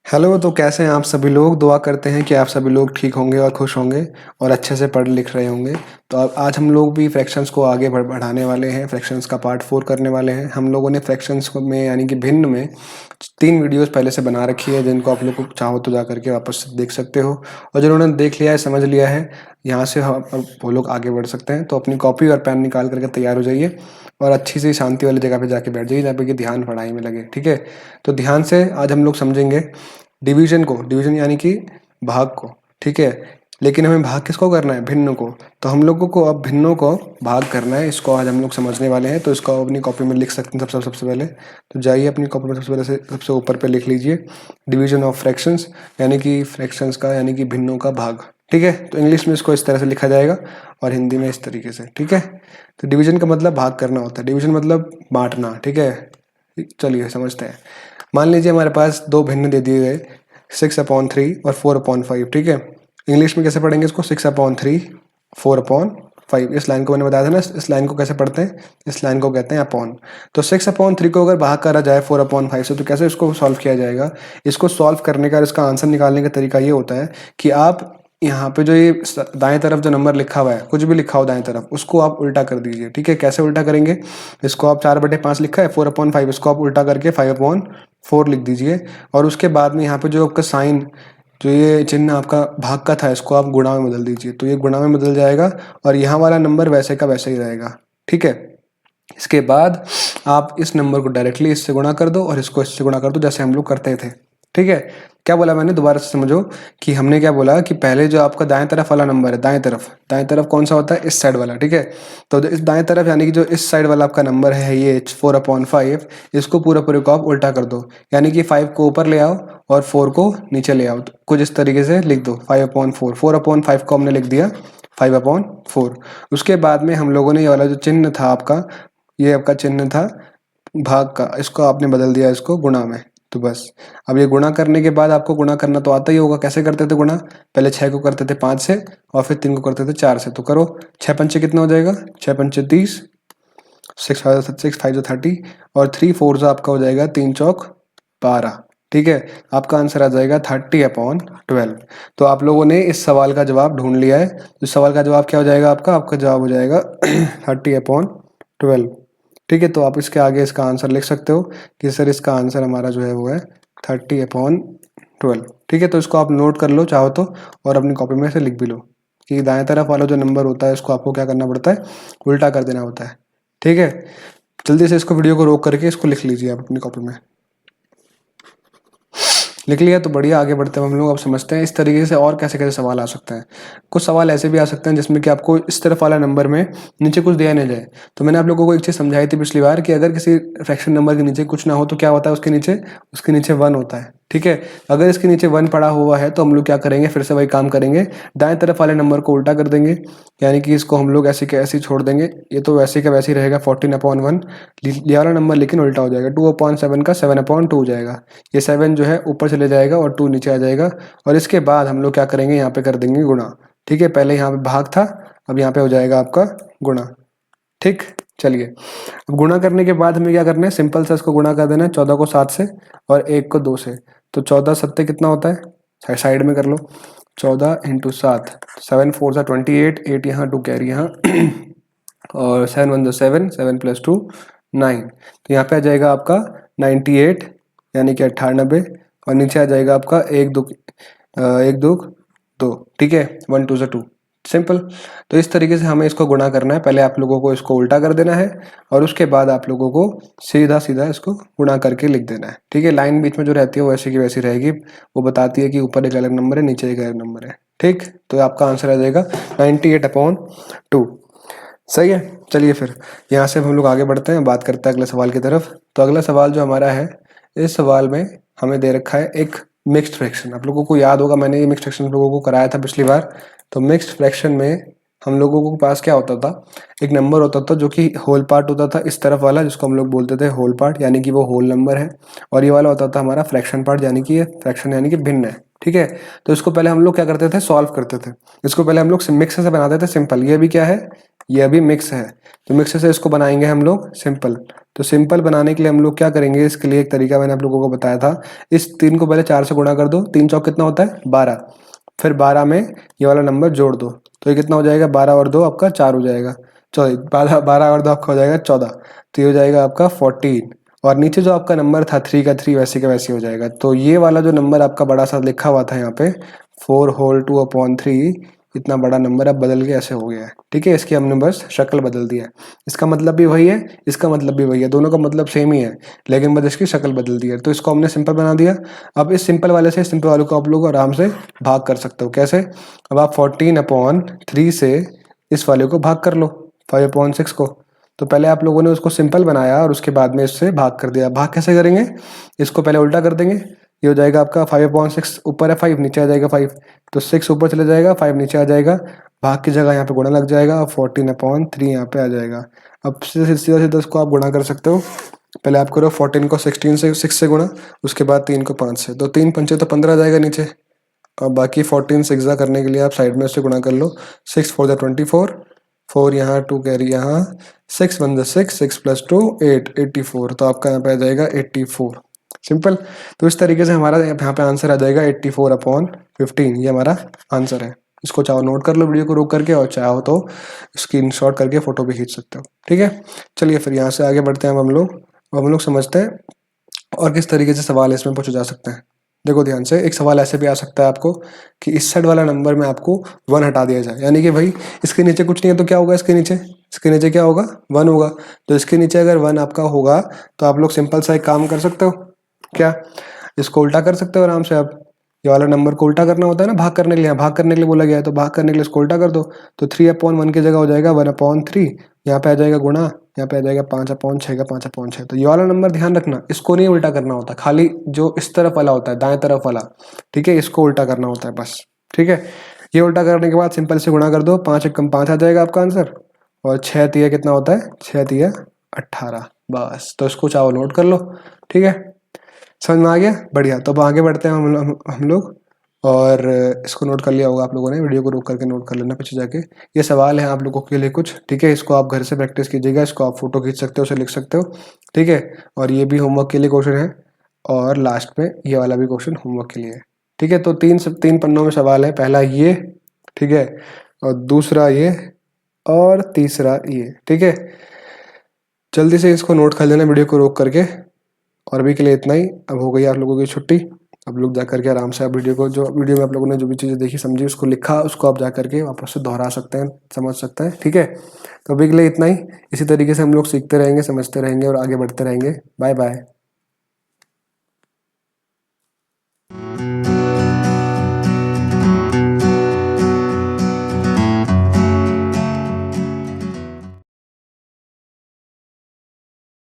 Hello, तो कैसे हैं आप सभी लोग? दुआ करते हैं कि आप सभी लोग ठीक होंगे और खुश होंगे और अच्छे से पढ़ लिख रहे होंगे। तो अब आज हम लोग भी फ्रैक्शंस को आगे बढ़ाने वाले हैं, फ्रैक्शंस का पार्ट 4 करने वाले हैं। हम लोगों ने फ्रैक्शंस में यानी कि भिन्न में 3 वीडियोस पहले से बना रखी है, जिनको आप लोग को चाहो तो जा करके वापस से देख सकते हो। और जिन्होंने देख लिया है, समझ लिया है, यहाँ से अब वो लोग आगे बढ़ सकते हैं। तो अपनी कॉपी और पेन निकाल करके तैयार हो जाइए और अच्छी सी शांति वाली जगह पे जाके बैठ जाइए, जहाँ पे कि ध्यान पढ़ाई में लगे। ठीक है? तो ध्यान से आज हम लोग समझेंगे डिवीजन को। डिवीजन यानी कि भाग को। ठीक है? लेकिन हमें भाग किसको करना है? भिन्न को। तो हम लोगों को अब भिन्नों को भाग करना है, इसको आज हम लोग समझने वाले हैं। तो इसको अपनी कॉपी में लिख सकते हैं सबसे पहले। तो जाइए अपनी कॉपी में सबसे पहले से सबसे ऊपर पे लिख लीजिए डिवीजन ऑफ फ्रैक्शंस, यानी कि फ्रैक्शंस का यानी कि भिन्नों का भाग। ठीक है? तो इंग्लिश में इसको इस तरह से लिखा जाएगा और हिंदी में इस तरीके से। ठीक है? तो डिवीजन का मतलब भाग करना होता है, डिवीजन मतलब बांटना। ठीक है? चलिए समझते हैं। मान लीजिए हमारे पास दो भिन्न दे दिए गए, 6/3 और 4/5। ठीक है? इंग्लिश में कैसे पढ़ेंगे इसको? 6/3, 4/5। इस लाइन को मैंने बताया था ना, इस लाइन को कैसे पढ़ते हैं? इस लाइन को कहते हैं अपॉन। तो 6/3 को अगर भाग करा जाए 4/5 से, तो कैसे इसको सॉल्व किया जाएगा? इसको सॉल्व करने का, इसका आंसर निकालने का तरीका ये होता है कि आप यहाँ पे जो ये दाएं तरफ जो नंबर लिखा हुआ है, कुछ भी लिखा हो दाएं तरफ, उसको आप उल्टा कर दीजिए। ठीक है? कैसे उल्टा करेंगे? इसको आप 4/5 लिखा है, 4/5, इसको आप उल्टा करके 5/4 लिख दीजिए। और उसके बाद में यहाँ पे जो आपका साइन, जो ये चिन्ह आपका भाग का था, इसको आप गुणा में बदल दीजिए। तो ये गुणा में बदल जाएगा और यहाँ वाला नंबर वैसे का वैसे ही रहेगा। ठीक है? इसके बाद आप इस नंबर को डायरेक्टली इससे गुणा कर दो और इसको इससे गुणा कर दो, जैसे हम लोग करते थे। ठीक है? क्या बोला मैंने? दोबारा से समझो कि हमने क्या बोला कि पहले जो आपका दाएं तरफ वाला नंबर है, दाएं तरफ कौन सा होता है? इस साइड वाला। ठीक है? तो इस दाएं तरफ यानी कि जो इस साइड वाला आपका नंबर है, ये 4/5, इसको पूरे को आप उल्टा कर दो। यानी कि 5 को ऊपर ले आओ और 4 को नीचे ले आओ। तो कुछ इस तरीके से लिख दो 5/4। 4/5 को हमने लिख दिया 5/4। उसके बाद में हम लोगों ने ये वाला जो चिन्ह था आपका, ये आपका चिन्ह था भाग का, इसको आपने बदल दिया इसको गुणा में। तो बस अब ये गुणा करने के बाद आपको गुणा करना तो आता ही होगा। कैसे करते थे गुणा? पहले 6 को करते थे 5 से और फिर 3 को करते थे 4 से। तो करो, 6×5 कितना हो जाएगा? 6×5 30, 6×5 30 और 3×4 आपका हो जाएगा 3×4 12। ठीक है? आपका आंसर आ जाएगा 30/12। तो आप लोगों ने इस सवाल का जवाब ढूंढ लिया है। तो सवाल का जवाब क्या हो जाएगा आपका? आपका जवाब हो जाएगा 30/12। ठीक है? तो आप इसके आगे इसका आंसर लिख सकते हो कि सर इसका आंसर हमारा जो है वो है 30/12। ठीक है? तो इसको आप नोट कर लो चाहो तो, और अपनी कॉपी में से लिख भी लो कि दाएं तरफ वाला जो नंबर होता है, इसको आपको क्या करना पड़ता है? उल्टा कर देना होता है। ठीक है? जल्दी से इसको, वीडियो को रोक करके इसको लिख लीजिए आप अपनी कॉपी में। लिख लिया? तो बढ़िया, आगे बढ़ते हैं हम लोग। अब समझते हैं इस तरीके से और कैसे कैसे सवाल आ सकते हैं। कुछ सवाल ऐसे भी आ सकते हैं जिसमें कि आपको इस तरफ वाला नंबर में नीचे कुछ दिया नहीं जाए। तो मैंने आप लोगों को एक चीज़ समझाई थी पिछली बार कि अगर किसी फ्रैक्शन नंबर के नीचे कुछ ना हो तो क्या होता है? उसके नीचे 1 होता है। ठीक है? अगर इसके नीचे 1 पड़ा हुआ है तो हम लोग क्या करेंगे? फिर से वही काम करेंगे, दाएं तरफ वाले नंबर को उल्टा कर देंगे। यानी कि इसको हम लोग ऐसे के ऐसे ही छोड़ देंगे। ये तो वैसे का वैसे ही रहेगा 14/1। ये वाला नंबर लेकिन उल्टा हो जाएगा। 2/7 का 7/2 हो जाएगा। ये 7 जो है ऊपर चले जाएगा और 2 नीचे आ जाएगा। और इसके बाद हम लोग क्या करेंगे? यहाँ पे कर देंगे गुणा। ठीक है? पहले यहाँ पे भाग था, अब यहाँ पे हो जाएगा आपका गुणा। ठीक? चलिए, अब गुणा करने के बाद हमें क्या करना है? सिंपल से इसको गुणा कर देना है, 14 को 7 से और 1 को 2 से। तो 14 7 कितना होता है? साइड में कर लो। 14 × 7, 7 4 सा 28, 8 यहाँ, 2 कैरी यहाँ और 7 1 7, 7 + 2 9। तो यहाँ पे आ जाएगा आपका 98, यानी कि 98। और नीचे आ जाएगा आपका 1 2 2। ठीक है? 1 2 2, सिंपल। तो इस तरीके से हमें इसको गुणा करना है। पहले आप लोगों को इसको उल्टा कर देना है और उसके बाद आप लोगों को सीधा सीधा इसको गुणा करके लिख देना है। ठीक है? लाइन बीच में जो रहती है वो वैसे की वैसी रहेगी। वो बताती है कि ऊपर एक अलग नंबर है, नीचे एक अलग नंबर है। ठीक? तो आपका आंसर आ जाएगा 98/2। सही है? चलिए फिर यहाँ से हम लोग आगे बढ़ते हैं, बात करते हैं अगले सवाल की तरफ। तो अगला सवाल जो हमारा है, इस सवाल में हमें दे रखा है एक मिक्स्ड फ्रैक्शन। आप लोगों को याद होगा, मैंने ये मिक्स्ड फ्रैक्शन लोगों को कराया था पिछली बार। तो मिक्स्ड फ्रैक्शन में हम लोगों को पास क्या होता था? एक नंबर होता था जो कि होल पार्ट होता था, इस तरफ वाला, जिसको हम लोग बोलते थे होल पार्ट, यानी कि वो होल नंबर है। और ये वाला होता था हमारा फ्रैक्शन पार्ट, यानी कि ये फ्रैक्शन यानी कि भिन्न है। ठीक है। तो इसको पहले हम लोग क्या करते थे, सॉल्व करते थे। इसको पहले हम लोग मिक्स से बनाते थे सिंपल। ये भी क्या है, ये भी मिक्स है। तो मिक्स से इसको बनाएंगे हम लोग सिंपल। तो सिंपल बनाने के लिए हम लोग क्या करेंगे, इसके लिए एक तरीका मैंने आप लोगों को बताया था। इस 3 को पहले 4 से गुणा कर दो, 3 चौक कितना होता है 12। फिर 12 में ये वाला नंबर जोड़ दो, तो ये कितना हो जाएगा, 12 और 2 आपका 4 हो जाएगा, 14, 12 और 2 आपका हो जाएगा 14। तो ये हो जाएगा आपका 14। और नीचे जो आपका नंबर था 3 का 3 वैसे का वैसे हो जाएगा। तो ये वाला जो नंबर आपका बड़ा सा लिखा हुआ था यहाँ पे 4 होल 2 अपॉन 3, इतना बड़ा नंबर अब बदल के ऐसे हो गया है। ठीक है, इसकी हमने बस शक्ल बदल दिया है। इसका मतलब भी वही है, इसका मतलब भी वही है, दोनों का मतलब सेम ही है, लेकिन बस इसकी शक्ल बदल दी है। तो इसको हमने सिंपल बना दिया। अब इस सिंपल वाले से सिंपल वाले को आप लोग आराम से भाग कर सकते हो। कैसे, अब आप 14/3 से इस वाले को भाग कर लो 5/6 को। तो पहले आप लोगों ने उसको सिंपल बनाया और उसके बाद में इससे भाग कर दिया। भाग कैसे करेंगे, इसको पहले उल्टा कर देंगे। ये हो जाएगा आपका 5/6, ऊपर है 5, नीचे आ जाएगा 5, तो 6 ऊपर चले जाएगा, 5 नीचे आ जाएगा। भाग की जगह यहाँ पे गुणा लग जाएगा और 14/3 यहाँ पे आ जाएगा। अब सीधा सीधा इसको आप गुणा कर सकते हो। पहले आप करो 14 को 16 से 6 से गुणा, उसके बाद 3 को 5 से, तो 3 पंचे तो 15 आ जाएगा नीचे। और बाकी 14 सिक्सा करने के लिए आप साइड में उससे गुणा कर लो। 6 4 24, 4 यहाँ, 2 कैरी यहाँ, 6 1 6, 6 + 2 8, 84। तो आपका यहाँ पे आ जाएगा 84। सिंपल। तो इस तरीके से हमारा यहाँ पे आंसर आ जाएगा 84/15। ये हमारा आंसर है। इसको चाहो नोट कर लो वीडियो को रोक करके, और चाहो तो स्क्रीनशॉट करके फोटो भी खींच सकते हो। ठीक है, चलिए फिर यहाँ से आगे बढ़ते हैं। हम लोग समझते हैं और किस तरीके से सवाल इसमें पूछे जा सकते हैं। देखो ध्यान से, एक सवाल ऐसे भी आ सकता है आपको कि इस साइड वाला नंबर में आपको 1 हटा दिया जाए, यानी कि भाई इसके नीचे कुछ नहीं है तो क्या होगा, इसके नीचे क्या होगा, 1 होगा। तो इसके नीचे अगर 1 आपका होगा तो आप लोग सिंपल सा एक काम कर सकते हो, क्या, इसको उल्टा कर सकते हो आराम से। आप ये वाला नंबर को उल्टा करना होता है ना, भाग करने के लिए, भाग करने के लिए बोला गया है, तो भाग करने के लिए इसको उल्टा कर दो। तो 3/1 की जगह हो जाएगा 1/3। यहाँ पे आ जाएगा गुणा, यहाँ पे आ जाएगा 5/6 का 5/6। तो ये वाला नंबर ध्यान रखना, इसको नहीं उल्टा करना होता, खाली जो इस तरफ वाला होता है, दाएं तरफ वाला, ठीक है, इसको उल्टा करना होता है बस। ठीक है, ये उल्टा करने के बाद सिंपल से गुणा कर दो, 5 × 5 आ जाएगा आपका आंसर। और 6 तिया कितना होता है, 6 तिया 18। बस, तो इसको चाहो नोट कर लो। ठीक है, समझ में आ गया, बढ़िया। तो अब आगे बढ़ते हैं हम लोग। और इसको नोट कर लिया होगा आप लोगों ने, वीडियो को रोक करके नोट कर लेना पीछे जाके। ये सवाल है आप लोगों के लिए कुछ, ठीक है, इसको आप घर से प्रैक्टिस कीजिएगा, इसको आप फोटो खींच सकते हो, उसे लिख सकते हो। ठीक है, और ये भी होमवर्क के लिए क्वेश्चन है, और लास्ट में ये वाला भी क्वेश्चन होमवर्क के लिए है। ठीक है, तो 3 पन्नों में सवाल है, पहला ये, ठीक है, और दूसरा ये, और तीसरा ये। ठीक है, जल्दी से इसको नोट कर लेना वीडियो को रोक करके। और अभी के लिए इतना ही। अब हो गई आप लोगों की छुट्टी। अब लोग जा करके आराम से आप वीडियो में आप लोगों ने जो भी चीज़ें देखी समझी उसको लिखा, उसको आप जा करके वापस से दोहरा सकते हैं, समझ सकते हैं। ठीक है, तो अभी के लिए इतना ही। इसी तरीके से हम लोग सीखते रहेंगे, समझते रहेंगे और आगे बढ़ते रहेंगे। Bye bye.